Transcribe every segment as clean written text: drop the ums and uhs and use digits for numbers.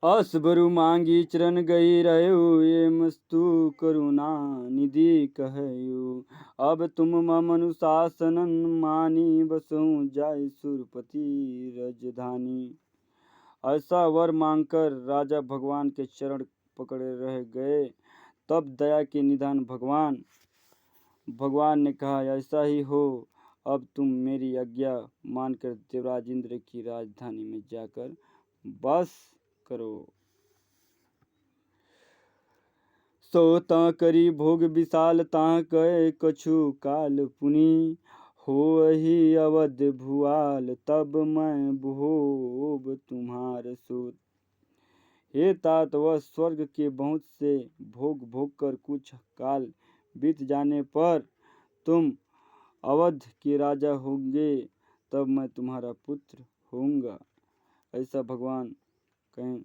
असबरु मांगी चरण गई रहु, ये मस्तु करुणा निधि कहयु। अब तुम मम अनुशासन मानी, बसऊं जाय सुरपति रजधानी। ऐसा वर मांगकर राजा भगवान के चरण पकड़े रह गए। तब दया के निधान भगवान ने कहा, ऐसा ही हो, अब तुम मेरी आज्ञा मानकर देवराज इंद्र की राजधानी में जाकर बस करो। सो ता करी भोग विशाल, ताह कहे कछु काल पुनि। होहि अवध भुआल, तब मैं भोब तुम्हार सूत। हे तात, वह स्वर्ग के बहुत से भोग भोग कर कुछ काल बीत जाने पर तुम अवध के राजा होंगे, तब मैं तुम्हारा पुत्र होऊंगा। ऐसा भगवान कहें।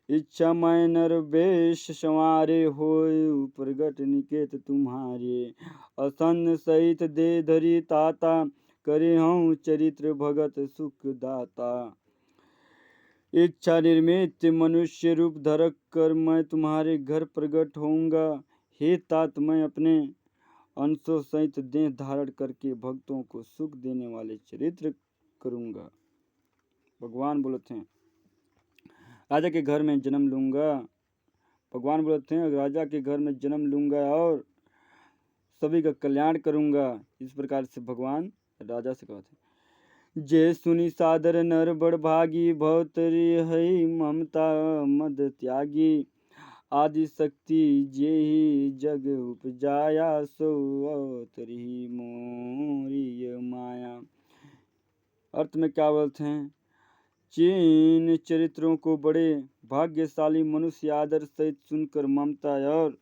इच्छा मैं नर वेश संवारे, होय प्रगट निकेत तुम्हारे। असन सहित दे धरी ताता, करे हूँ चरित्र भगत सुख दाता। इच्छा निर्मित मनुष्य रूप धरक कर मैं तुम्हारे घर प्रकट होऊंगा। हे तात, मैं अपने अंशों सहित देह धारण करके भक्तों को सुख देने वाले चरित्र करूंगा। भगवान बोलते हैं राजा के घर में जन्म लूंगा। भगवान बोलते हैं राजा के घर में जन्म लूंगा और सभी का कल्याण करूंगा। इस प्रकार से भगवान राजा से कहते हैं। जे सुनी सादर नर बड़ भागी, भवतरी है ममता मद त्यागी। आदि शक्ति जे ही जग उपजाया, सो अवतरी मोरी माया। अर्थ में क्या बोलते हैं? जिन चरित्रों को बड़े भाग्यशाली मनुष्य आदर सहित सुनकर ममता और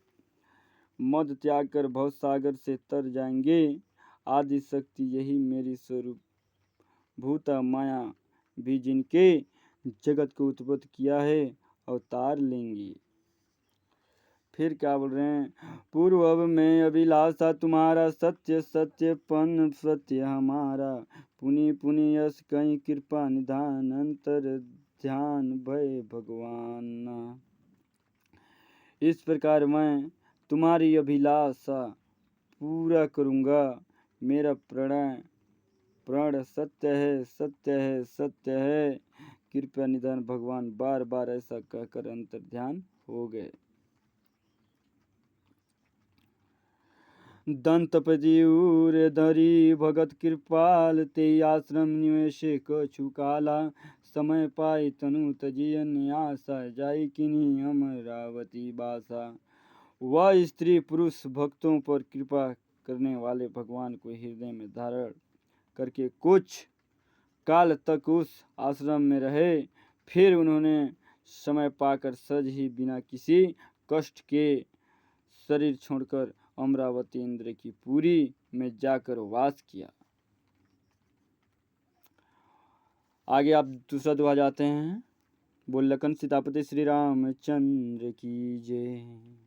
मद त्याग कर भव सागर से तर जाएंगे, आदि शक्ति यही मेरी स्वरूप भूता माया भी जिनके जगत को उत्पन्न किया है, अवतार लेंगी। फिर क्या बोल रहे हैं? पूर्व में अभिलाषा तुम्हारा, सत्य सत्य पन सत्य हमारा। पुनि पुनि यश कहीं कृपा निधान, अंतर ध्यान भय भगवान। इस प्रकार मैं तुम्हारी अभिलाषा पूरा करूंगा। मेरा प्रण सत्य है, सत्य है, सत्य है। कृपया निधान भगवान बार बार ऐसा कहकर अंतर ध्यान हो गए। दंतपति उर धरी भगत कृपाल, ते आश्रम निवेश कछु काला। समय पाई तनु तजियन आशा, जाई किन्हीं अमरावती बासा। वह स्त्री पुरुष भक्तों पर कृपा करने वाले भगवान को हृदय में धारण करके कुछ काल तक उस आश्रम में रहे। फिर उन्होंने समय पाकर सहज ही बिना किसी कष्ट के शरीर छोड़कर अमरावती इंद्र की पुरी में जाकर वास किया। आगे आप दूसरा दोहा जाते हैं। बोल लखन सीतापति श्री रामचंद्र की जय।